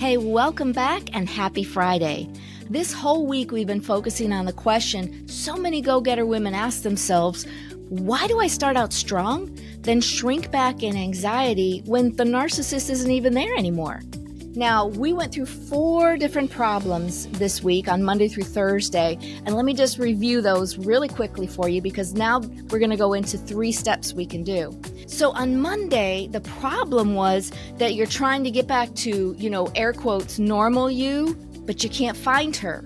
Hey, welcome back and happy Friday. This whole week we've been focusing on the question so many go-getter women ask themselves, why do I start out strong, then shrink back in anxiety when the narcissist isn't even there anymore? Now, we went through 4 different problems this week on Monday through Thursday, and let me just review those really quickly for you because now we're going to go into 3 steps we can do. So on Monday, the problem was that you're trying to get back to, air quotes, normal you, but you can't find her.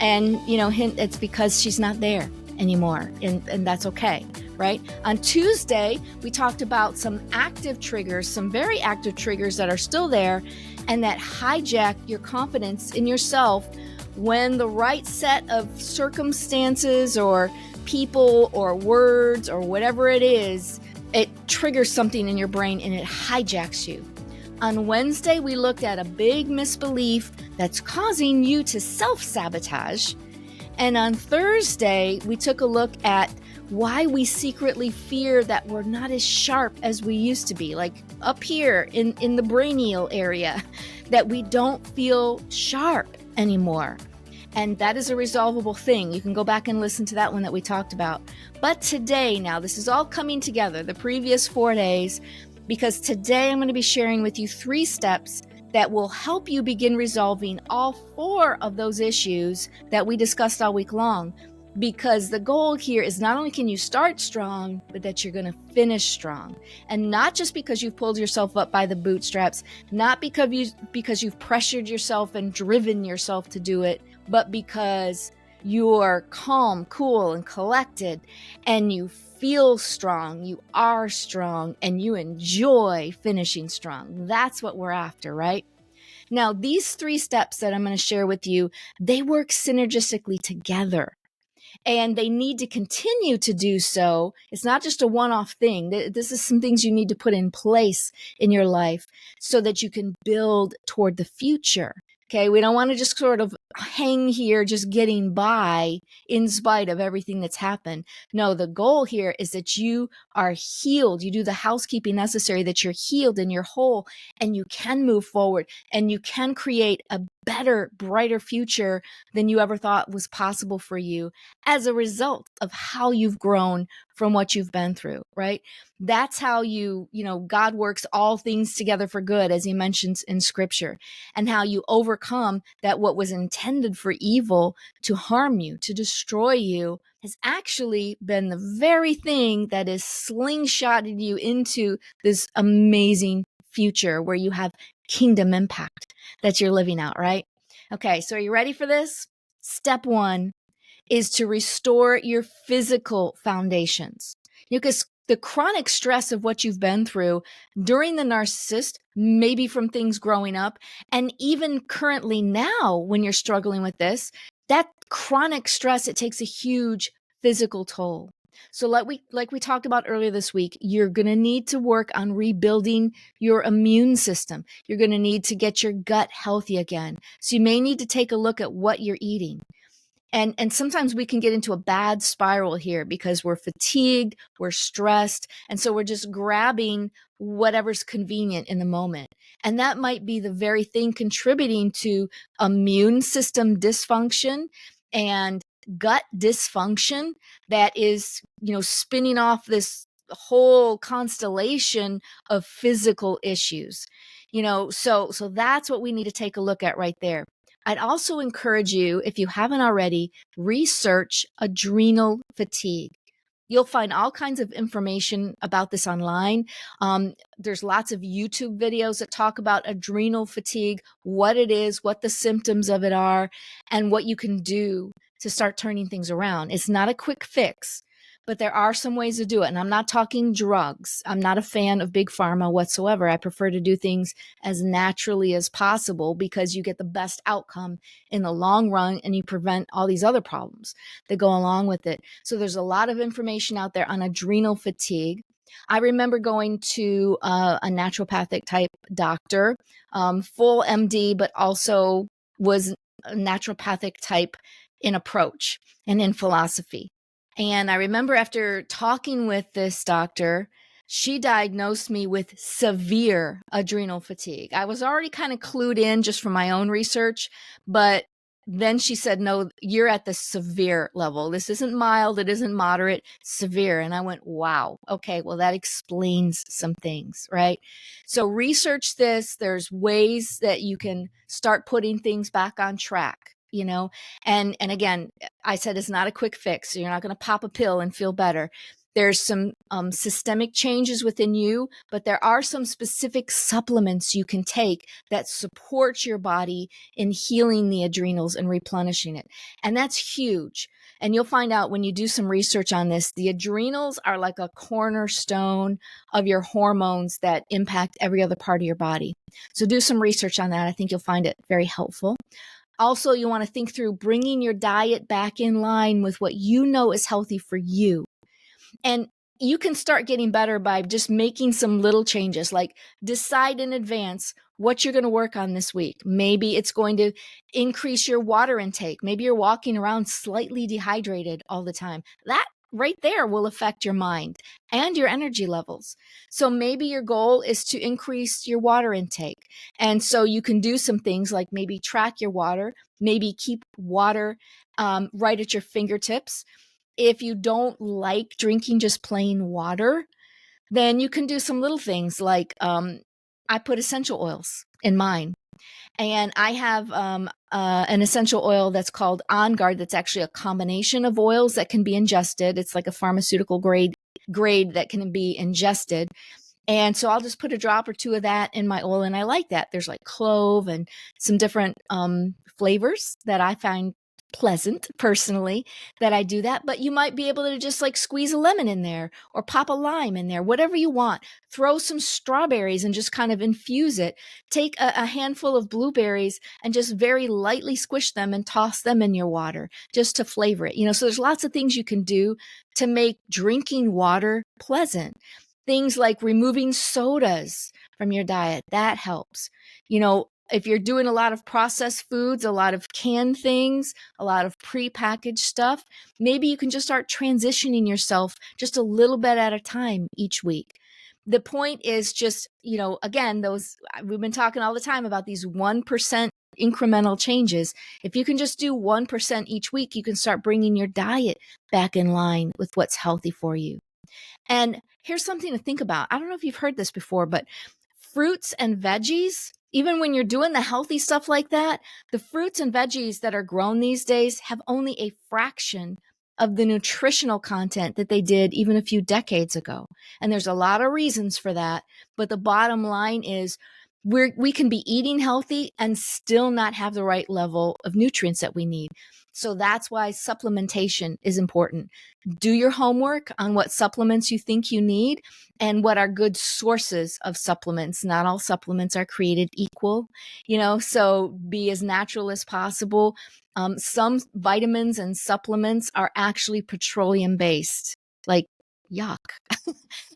And, hint, it's because she's not there anymore, and that's okay. Right? On Tuesday, we talked about some active triggers, some very active triggers that are still there and that hijack your confidence in yourself when the right set of circumstances or people or words or whatever it is, it triggers something in your brain and it hijacks you. On Wednesday, we looked at a big misbelief that's causing you to self-sabotage. And on Thursday, we took a look at why we secretly fear that we're not as sharp as we used to be, like up here in the brainial area, that we don't feel sharp anymore. And that is a resolvable thing. You can go back and listen to that one that we talked about. But today, now, this is all coming together, the previous 4 days, because today I'm going to be sharing with you 3 steps that will help you begin resolving all 4 of those issues that we discussed all week long. Because the goal here is not only can you start strong, but that you're going to finish strong. And not just because you've pulled yourself up by the bootstraps, not because you've pressured yourself and driven yourself to do it, but because you're calm, cool, and collected, and you feel strong, you are strong, and you enjoy finishing strong. That's what we're after, right? Now, these 3 steps that I'm going to share with you, they work synergistically together. And they need to continue to do so. It's not just a one-off thing. This is some things you need to put in place in your life so that you can build toward the future. Okay, we don't want to just sort of hang here just getting by in spite of everything that's happened. No, the goal here is that you are healed. You do the housekeeping necessary, that you're healed and you're whole, and you can move forward and you can create a better, brighter future than you ever thought was possible for you as a result of how you've grown from what you've been through, right? That's how God works all things together for good, as he mentions in scripture, and how you overcome that what was intended for evil to harm you, to destroy you, has actually been the very thing that has slingshotted you into this amazing future where you have kingdom impact that you're living out, right? Okay, so are you ready for this? Step 1 is to restore your physical foundations. Because the chronic stress of what you've been through during the narcissist, maybe from things growing up, and even currently now when you're struggling with this, that chronic stress, it takes a huge physical toll. So like we talked about earlier this week, you're going to need to work on rebuilding your immune system. You're going to need to get your gut healthy again. So you may need to take a look at what you're eating. And sometimes we can get into a bad spiral here because we're fatigued, we're stressed, and so we're just grabbing whatever's convenient in the moment. And that might be the very thing contributing to immune system dysfunction and gut dysfunction that is, spinning off this whole constellation of physical issues. So that's what we need to take a look at right there. I'd also encourage you, if you haven't already, research adrenal fatigue. You'll find all kinds of information about this online. There's lots of YouTube videos that talk about adrenal fatigue, what it is, what the symptoms of it are, and what you can do to start turning things around. It's not a quick fix, but there are some ways to do it. And I'm not talking drugs. I'm not a fan of big pharma whatsoever. I prefer to do things as naturally as possible because you get the best outcome in the long run and you prevent all these other problems that go along with it. So there's a lot of information out there on adrenal fatigue. I remember going to a naturopathic type doctor, full MD, but also was a naturopathic type in approach and in philosophy. And I remember after talking with this doctor, She diagnosed me with severe adrenal fatigue. I was already kind of clued in just from my own research, but then she said, no, you're at the severe level. This isn't mild, it isn't moderate, severe. And I went, wow, okay, well, that explains some things, right? So research this. There's ways that you can start putting things back on track, you know? And again, I said it's not a quick fix. So you're not going to pop a pill and feel better. There's some systemic changes within you, but there are some specific supplements you can take that support your body in healing the adrenals and replenishing it. And that's huge. And you'll find out when you do some research on this, the adrenals are like a cornerstone of your hormones that impact every other part of your body. So do some research on that. I think you'll find it very helpful. Also, you want to think through bringing your diet back in line with what you know is healthy for you. And you can start getting better by just making some little changes, like decide in advance what you're going to work on this week. Maybe it's going to increase your water intake. Maybe you're walking around slightly dehydrated all the time. That right there will affect your mind and your energy levels. So maybe your goal is to increase your water intake. And so you can do some things like maybe track your water, maybe keep water right at your fingertips. If you don't like drinking just plain water, then you can do some little things like I put essential oils in mine. And I have an essential oil that's called On Guard that's actually a combination of oils that can be ingested. It's like a pharmaceutical grade that can be ingested. And so I'll just put a drop or two of that in my oil. And I like that. There's like clove and some different flavors that I find pleasant personally that I do that. But you might be able to just like squeeze a lemon in there or pop a lime in there, whatever you want. Throw some strawberries and just kind of infuse it. Take a handful of blueberries and just very lightly squish them and toss them in your water just to flavor it. You know, so there's lots of things you can do to make drinking water pleasant. Things like removing sodas from your diet, that helps. You know, if you're doing a lot of processed foods, a lot of canned things, a lot of prepackaged stuff, maybe you can just start transitioning yourself just a little bit at a time each week. The point is just, you know, again, we've been talking all the time about these 1% incremental changes. If you can just do 1% each week, you can start bringing your diet back in line with what's healthy for you. And here's something to think about. I don't know if you've heard this before, but fruits and veggies, even when you're doing the healthy stuff like that, the fruits and veggies that are grown these days have only a fraction of the nutritional content that they did even a few decades ago. And there's a lot of reasons for that. But the bottom line is we can be eating healthy and still not have the right level of nutrients that we need. So that's why supplementation is important. Do your homework on what supplements you think you need and what are good sources of supplements. Not all supplements are created equal, you know, so be as natural as possible. Some vitamins and supplements are actually petroleum based, like yuck.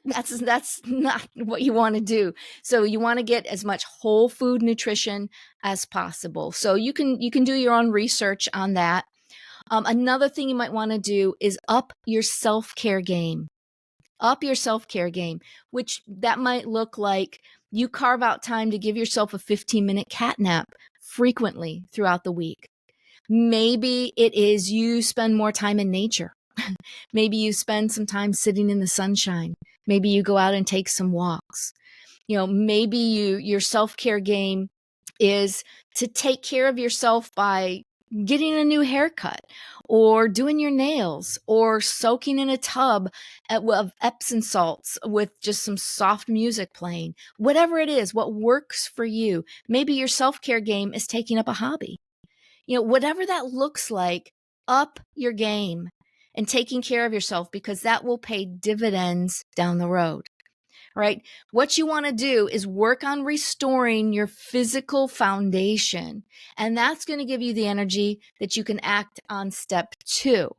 That's not what you want to do. So you want to get as much whole food nutrition as possible. So you can do your own research on that. Another thing you might want to do is up your self-care game. Up your self-care game, which that might look like you carve out time to give yourself a 15-minute cat nap frequently throughout the week. Maybe it is you spend more time in nature. Maybe you spend some time sitting in the sunshine. Maybe you go out and take some walks. You know, maybe your self-care game is to take care of yourself by getting a new haircut or doing your nails or soaking in a tub of Epsom salts with just some soft music playing. Whatever it is, what works for you. Maybe your self-care game is taking up a hobby. You know, whatever that looks like, up your game and taking care of yourself, because that will pay dividends down the road. Right? What you want to do is work on restoring your physical foundation. And that's going to give you the energy that you can act on step 2.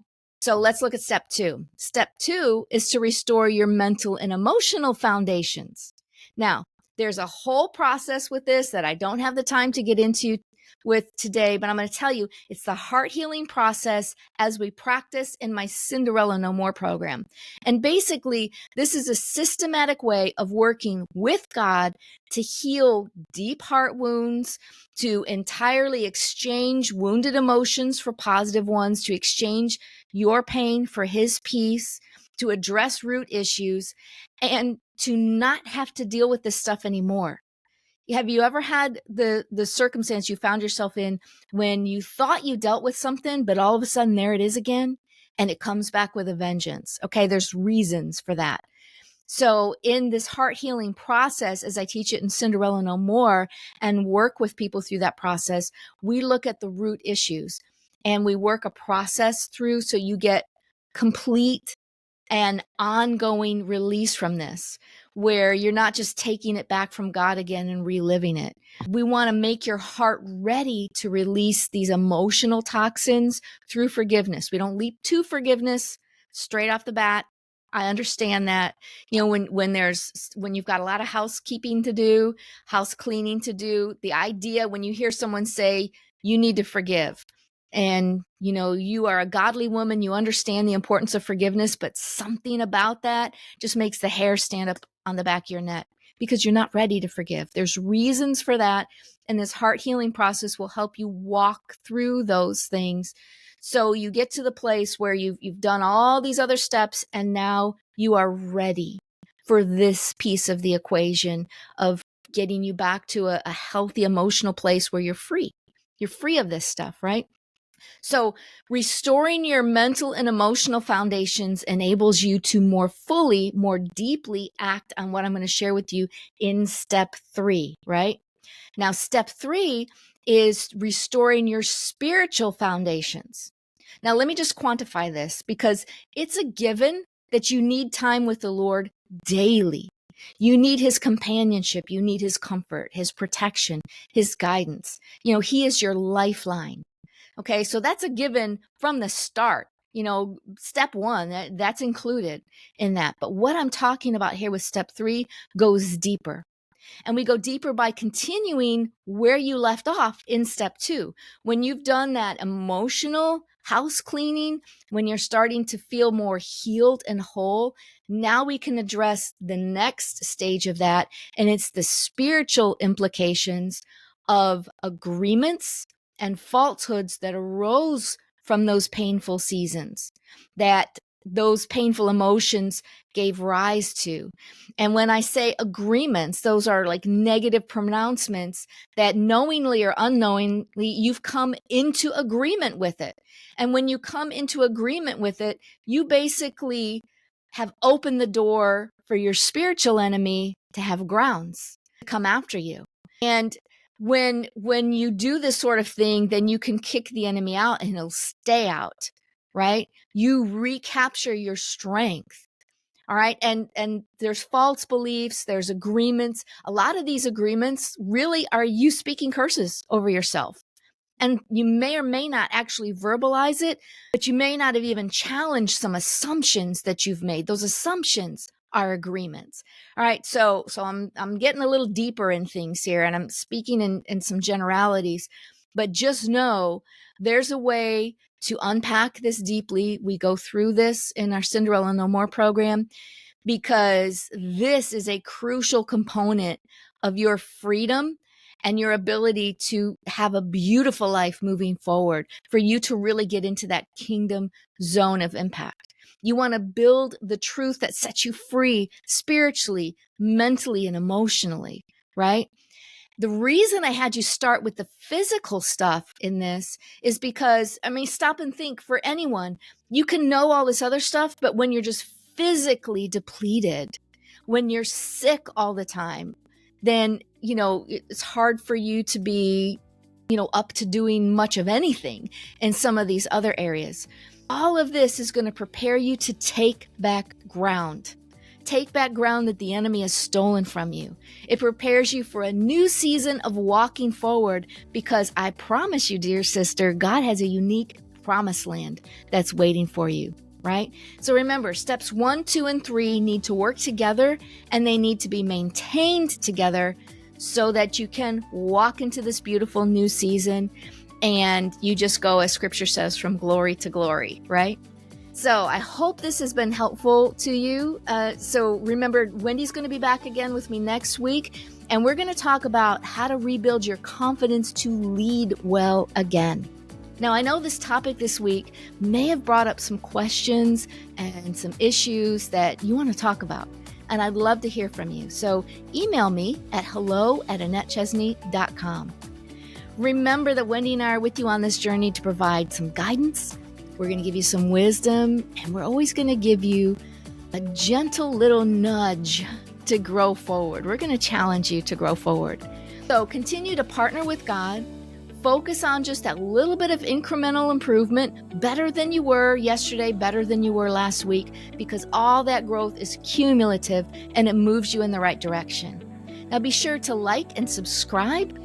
So let's look at step 2. Step 2 is to restore your mental and emotional foundations. Now, there's a whole process with this that I don't have the time to get into with today, but I'm going to tell you it's the heart healing process as we practice in my Cinderella No More program. And basically, this is a systematic way of working with God to heal deep heart wounds, to entirely exchange wounded emotions for positive ones, to exchange your pain for his peace, to address root issues, and to not have to deal with this stuff anymore. Have you ever had the circumstance you found yourself in when you thought you dealt with something, but all of a sudden there it is again, and it comes back with a vengeance? Okay, there's reasons for that. So in this heart healing process, as I teach it in Cinderella No More and work with people through that process, we look at the root issues and we work a process through so you get complete and ongoing release from this, where you're not just taking it back from God again and reliving it. We want to make your heart ready to release these emotional toxins through forgiveness. We don't leap to forgiveness straight off the bat. I understand that, when you've got a lot of housekeeping to do, house cleaning to do, the idea when you hear someone say you need to forgive, and you are a godly woman, you understand the importance of forgiveness, but something about that just makes the hair stand up on the back of your neck because you're not ready to forgive. There's reasons for that, and this heart healing process will help you walk through those things so you get to the place where you've done all these other steps, and now you are ready for this piece of the equation of getting you back to a healthy emotional place where you're free. You're free of this stuff, right? So restoring your mental and emotional foundations enables you to more fully, more deeply act on what I'm going to share with you in step 3, right? Now, step 3 is restoring your spiritual foundations. Now, let me just quantify this because it's a given that you need time with the Lord daily. You need his companionship. You need his comfort, his protection, his guidance. He is your lifeline. Okay, so that's a given from the start. Step 1, that's included in that. But what I'm talking about here with step 3 goes deeper. And we go deeper by continuing where you left off in step 2. When you've done that emotional house cleaning, when you're starting to feel more healed and whole, now we can address the next stage of that. And it's the spiritual implications of agreements and falsehoods that arose from those painful seasons, that those painful emotions gave rise to. And when I say agreements, those are like negative pronouncements that knowingly or unknowingly you've come into agreement with it. And when you come into agreement with it, you basically have opened the door for your spiritual enemy to have grounds to come after you. And when you do this sort of thing, then you can kick the enemy out and he'll stay out, right? You recapture your strength. All right. And there's false beliefs, there's agreements. A lot of these agreements really are you speaking curses over yourself. And you may or may not actually verbalize it, but you may not have even challenged some assumptions that you've made. Those assumptions are agreements. All right. So I'm getting a little deeper in things here, and I'm speaking in some generalities, but just know there's a way to unpack this deeply. We go through this in our Cinderella No More program because this is a crucial component of your freedom and your ability to have a beautiful life moving forward, for you to really get into that kingdom zone of impact. You want to build the truth that sets you free spiritually, mentally, and emotionally, right? The reason I had you start with the physical stuff in this is because, stop and think for anyone. You can know all this other stuff, but when you're just physically depleted, when you're sick all the time, then, it's hard for you to be, up to doing much of anything in some of these other areas. All of this is going to prepare you to take back ground. Take back ground that the enemy has stolen from you. It prepares you for a new season of walking forward because I promise you, dear sister, God has a unique promised land that's waiting for you, right? So remember, steps 1, 2, and 3 need to work together, and they need to be maintained together so that you can walk into this beautiful new season and you just go, as scripture says, from glory to glory, right? So I hope this has been helpful to you. So remember, Wendy's going to be back again with me next week, and we're going to talk about how to rebuild your confidence to lead well again. Now, I know this topic this week may have brought up some questions and some issues that you want to talk about, and I'd love to hear from you. So email me at hello@AnnetteChesney.com. Remember that Wendy and I are with you on this journey to provide some guidance. We're going to give you some wisdom, and we're always going to give you a gentle little nudge to grow forward. We're going to challenge you to grow forward. So continue to partner with God. Focus on just that little bit of incremental improvement, better than you were yesterday, better than you were last week, because all that growth is cumulative and it moves you in the right direction. Now be sure to like and subscribe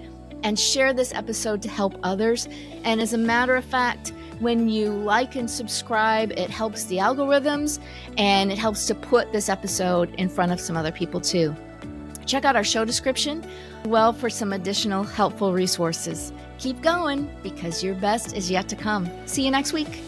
and share this episode to help others. And as a matter of fact, when you like and subscribe, it helps the algorithms and it helps to put this episode in front of some other people too. Check out our show description for some additional helpful resources. Keep going, because your best is yet to come. See you next week.